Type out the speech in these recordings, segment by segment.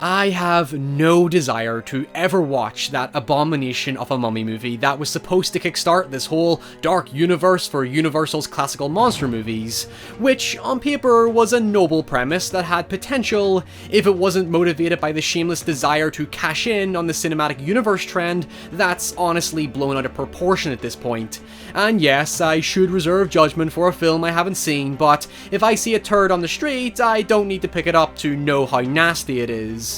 I have no desire to ever watch that abomination of a mummy movie that was supposed to kickstart this whole dark universe for Universal's classical monster movies, which on paper was a noble premise that had potential if it wasn't motivated by the shameless desire to cash in on the cinematic universe trend that's honestly blown out of proportion at this point. And yes, I should reserve judgment for a film I haven't seen, but if I see a turd on the street, I don't need to pick it up to know how nasty it is.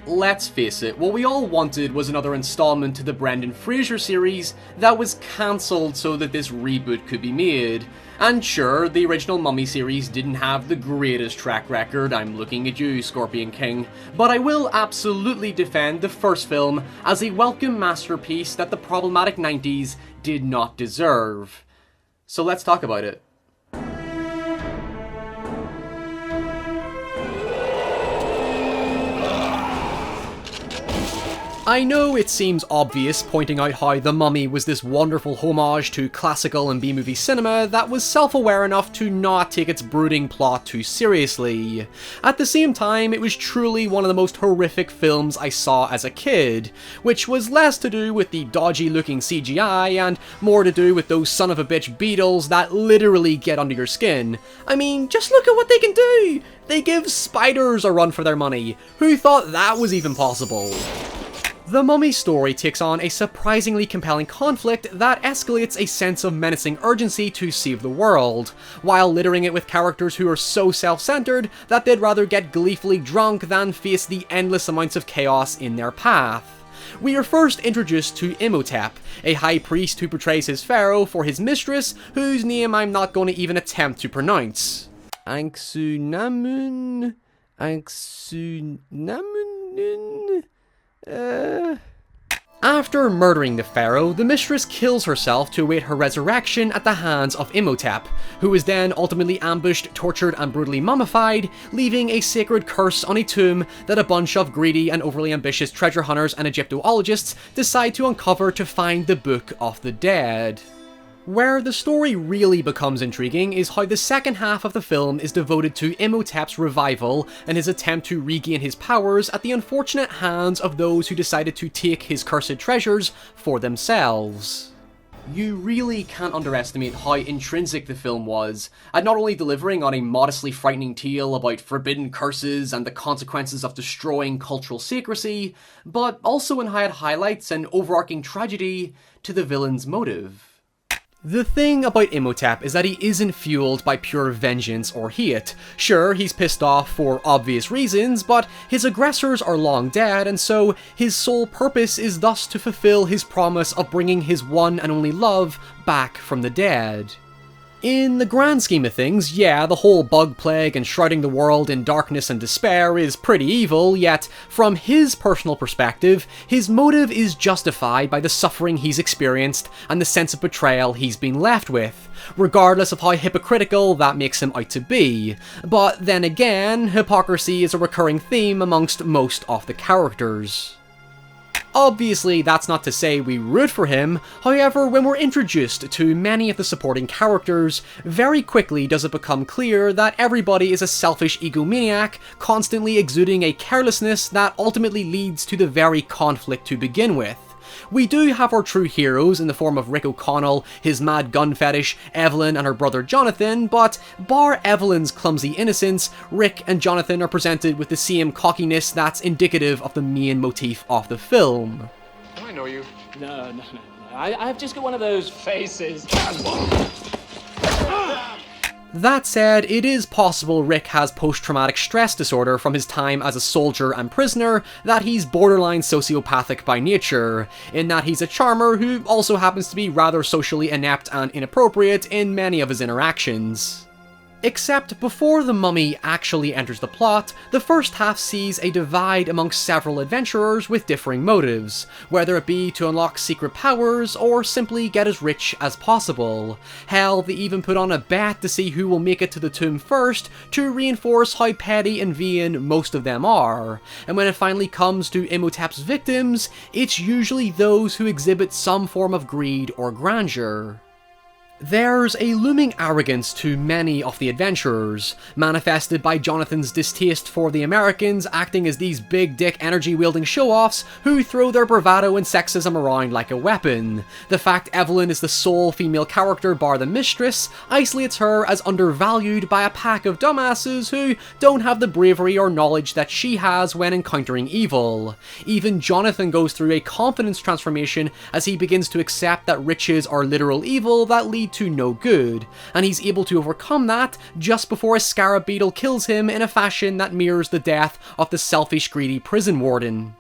Let's face it, what we all wanted was another installment to the Brendan Fraser series that was cancelled so that this reboot could be made. And sure, the original Mummy series didn't have the greatest track record, I'm looking at you, Scorpion King, but I will absolutely defend the first film as a welcome masterpiece that the problematic 90s did not deserve. So let's talk about it. I know it seems obvious pointing out how The Mummy was this wonderful homage to classical and B-movie cinema that was self-aware enough to not take its brooding plot too seriously. At the same time, it was truly one of the most horrific films I saw as a kid, which was less to do with the dodgy looking CGI and more to do with those son of a bitch beetles that literally get under your skin. I mean, just look at what they can do! They give spiders a run for their money. Who thought that was even possible? The Mummy story takes on a surprisingly compelling conflict that escalates a sense of menacing urgency to save the world, while littering it with characters who are so self-centered that they'd rather get gleefully drunk than face the endless amounts of chaos in their path. We are first introduced to Imhotep, a high priest who portrays his pharaoh for his mistress, whose name I'm not going to even attempt to pronounce. Anxunamun? After murdering the pharaoh, the mistress kills herself to await her resurrection at the hands of Imhotep, who is then ultimately ambushed, tortured, and brutally mummified, leaving a sacred curse on a tomb that a bunch of greedy and overly ambitious treasure hunters and Egyptologists decide to uncover to find the Book of the Dead. Where the story really becomes intriguing is how the second half of the film is devoted to Imhotep's revival and his attempt to regain his powers at the unfortunate hands of those who decided to take his cursed treasures for themselves. You really can't underestimate how intrinsic the film was, at not only delivering on a modestly frightening tale about forbidden curses and the consequences of destroying cultural secrecy, but also in how it highlights an overarching tragedy to the villain's motive. The thing about Imhotep is that he isn't fueled by pure vengeance or hate. Sure, he's pissed off for obvious reasons, but his aggressors are long dead, and so his sole purpose is thus to fulfill his promise of bringing his one and only love back from the dead. In the grand scheme of things, yeah, the whole bug plague and shrouding the world in darkness and despair is pretty evil, yet from his personal perspective, his motive is justified by the suffering he's experienced and the sense of betrayal he's been left with, regardless of how hypocritical that makes him out to be. But then again, hypocrisy is a recurring theme amongst most of the characters. Obviously, that's not to say we root for him, however, when we're introduced to many of the supporting characters, very quickly does it become clear that everybody is a selfish egomaniac, constantly exuding a carelessness that ultimately leads to the very conflict to begin with. We do have our true heroes in the form of Rick O'Connell, his mad gun fetish, Evelyn and her brother Jonathan, but bar Evelyn's clumsy innocence, Rick and Jonathan are presented with the same cockiness that's indicative of the main motif of the film. I know you. No. I've just got one of those faces. That said, it is possible Rick has post-traumatic stress disorder from his time as a soldier and prisoner, that he's borderline sociopathic by nature, in that he's a charmer who also happens to be rather socially inept and inappropriate in many of his interactions. Except before the mummy actually enters the plot, the first half sees a divide amongst several adventurers with differing motives, whether it be to unlock secret powers or simply get as rich as possible. Hell, they even put on a bet to see who will make it to the tomb first to reinforce how petty and vain most of them are. And when it finally comes to Imhotep's victims, it's usually those who exhibit some form of greed or grandeur. There's a looming arrogance to many of the adventurers, manifested by Jonathan's distaste for the Americans acting as these big dick energy wielding show-offs who throw their bravado and sexism around like a weapon. The fact Evelyn is the sole female character bar the mistress isolates her as undervalued by a pack of dumbasses who don't have the bravery or knowledge that she has when encountering evil. Even Jonathan goes through a confidence transformation as he begins to accept that riches are literal evil that lead to no good, and he's able to overcome that just before a scarab beetle kills him in a fashion that mirrors the death of the selfish, greedy prison warden.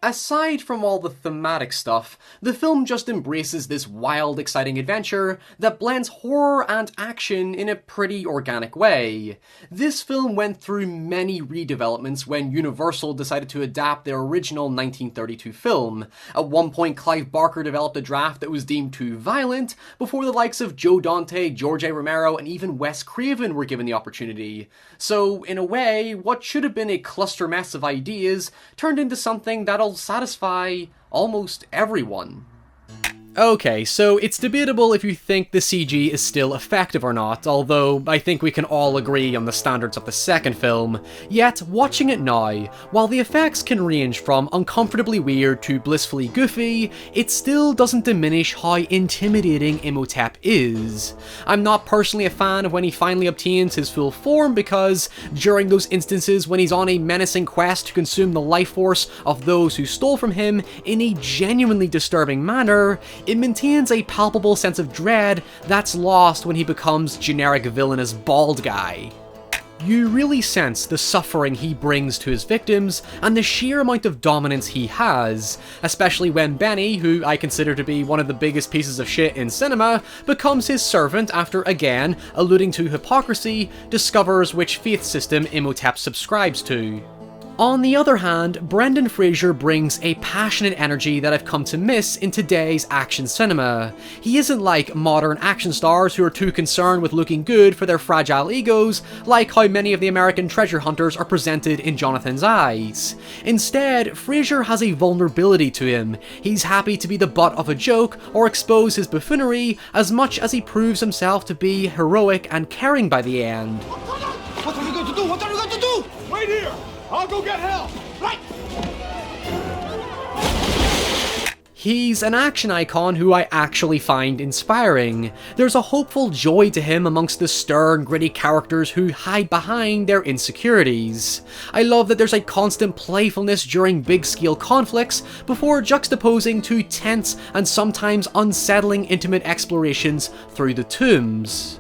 Aside from all the thematic stuff, the film just embraces this wild, exciting adventure that blends horror and action in a pretty organic way. This film went through many redevelopments when Universal decided to adapt their original 1932 film. At one point, Clive Barker developed a draft that was deemed too violent, before the likes of Joe Dante, George A. Romero, and even Wes Craven were given the opportunity. So, in a way, what should have been a cluster mess of ideas turned into something that'll satisfy almost everyone. Okay, so it's debatable if you think the CG is still effective or not, although I think we can all agree on the standards of the second film. Yet, watching it now, while the effects can range from uncomfortably weird to blissfully goofy, it still doesn't diminish how intimidating Imhotep is. I'm not personally a fan of when he finally obtains his full form because, during those instances when he's on a menacing quest to consume the life force of those who stole from him in a genuinely disturbing manner, it maintains a palpable sense of dread that's lost when he becomes generic villainous bald guy. You really sense the suffering he brings to his victims and the sheer amount of dominance he has, especially when Benny, who I consider to be one of the biggest pieces of shit in cinema, becomes his servant after, again, alluding to hypocrisy, discovers which faith system Imhotep subscribes to. On the other hand, Brendan Fraser brings a passionate energy that I've come to miss in today's action cinema. He isn't like modern action stars who are too concerned with looking good for their fragile egos, like how many of the American treasure hunters are presented in Jonathan's eyes. Instead, Fraser has a vulnerability to him. He's happy to be the butt of a joke or expose his buffoonery as much as he proves himself to be heroic and caring by the end. What are you going to do? What are you going to do? Wait here! I'll go get help! Right! He's an action icon who I actually find inspiring. There's a hopeful joy to him amongst the stern, gritty characters who hide behind their insecurities. I love that there's a constant playfulness during big-scale conflicts before juxtaposing to tense and sometimes unsettling intimate explorations through the tombs.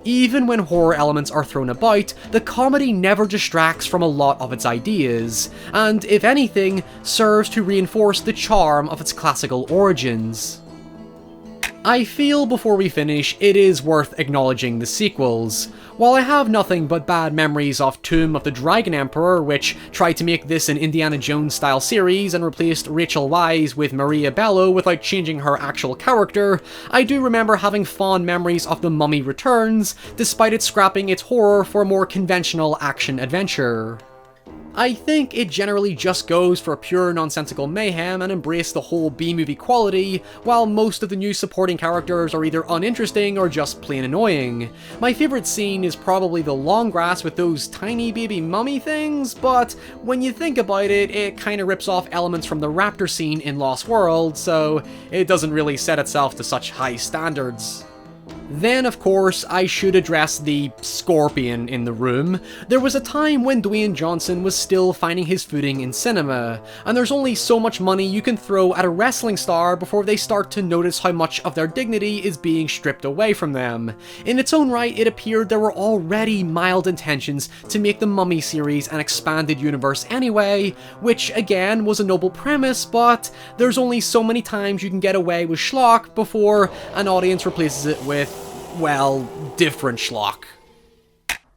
Even when horror elements are thrown about, the comedy never distracts from a lot of its ideas, and if anything, serves to reinforce the charm of its classical origins. I feel before we finish, it is worth acknowledging the sequels. While I have nothing but bad memories of Tomb of the Dragon Emperor, which tried to make this an Indiana Jones style series and replaced Rachel Weisz with Maria Bello without changing her actual character, I do remember having fond memories of The Mummy Returns, despite it scrapping its horror for a more conventional action adventure. I think it generally just goes for pure nonsensical mayhem and embrace the whole B-movie quality, while most of the new supporting characters are either uninteresting or just plain annoying. My favourite scene is probably the long grass with those tiny baby mummy things, but when you think about it, it kinda rips off elements from the raptor scene in Lost World, so it doesn't really set itself to such high standards. Then, of course, I should address the scorpion in the room. There was a time when Dwayne Johnson was still finding his footing in cinema, and there's only so much money you can throw at a wrestling star before they start to notice how much of their dignity is being stripped away from them. In its own right, it appeared there were already mild intentions to make the Mummy series an expanded universe anyway, which again was a noble premise, but there's only so many times you can get away with schlock before an audience replaces it with, well, different schlock.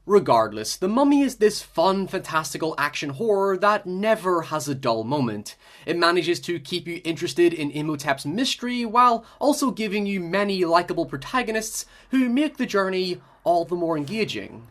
Regardless, The Mummy is this fun, fantastical action horror that never has a dull moment. It manages to keep you interested in Imhotep's mystery while also giving you many likable protagonists who make the journey all the more engaging.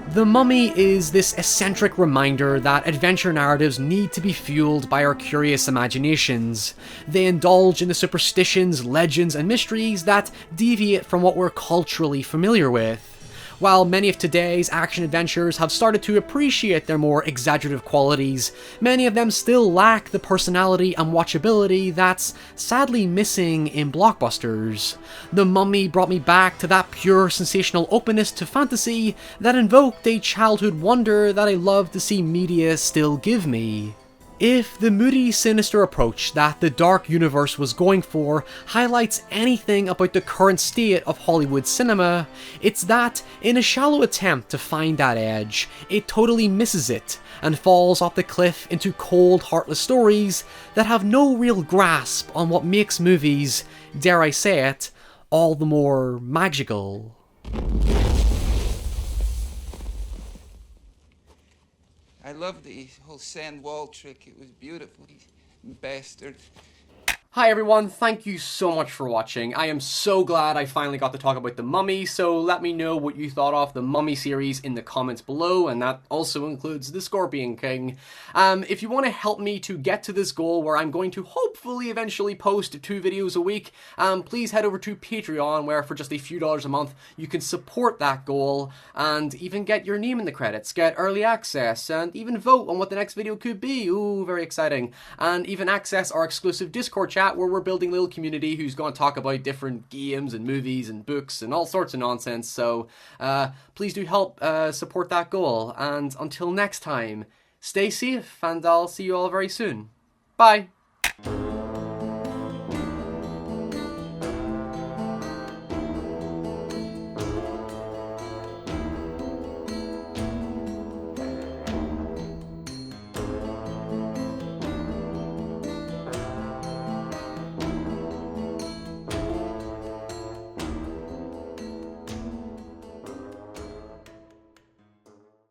The Mummy is this eccentric reminder that adventure narratives need to be fueled by our curious imaginations. They indulge in the superstitions, legends, and mysteries that deviate from what we're culturally familiar with. While many of today's action adventures have started to appreciate their more exaggerative qualities, many of them still lack the personality and watchability that's sadly missing in blockbusters. The Mummy brought me back to that pure sensational openness to fantasy that invoked a childhood wonder that I love to see media still give me. If the moody, sinister approach that the Dark Universe was going for highlights anything about the current state of Hollywood cinema, it's that, in a shallow attempt to find that edge, it totally misses it, and falls off the cliff into cold, heartless stories that have no real grasp on what makes movies, dare I say it, all the more magical. I love the whole sand wall trick. It was beautiful. You bastard. Hi everyone, thank you so much for watching. I am so glad I finally got to talk about The Mummy, so let me know what you thought of the Mummy series in the comments below, and that also includes The Scorpion King. If you want to help me to get to this goal where I'm going to hopefully eventually post 2 videos a week, please head over to Patreon, where for just a few dollars a month you can support that goal and even get your name in the credits, get early access, and even vote on what the next video could be. Ooh, very exciting. And even access our exclusive Discord chat where we're building a little community who's going to talk about different games and movies and books and all sorts of nonsense. So please do help support that goal. And until next time, stay safe, and I'll see you all very soon. Bye.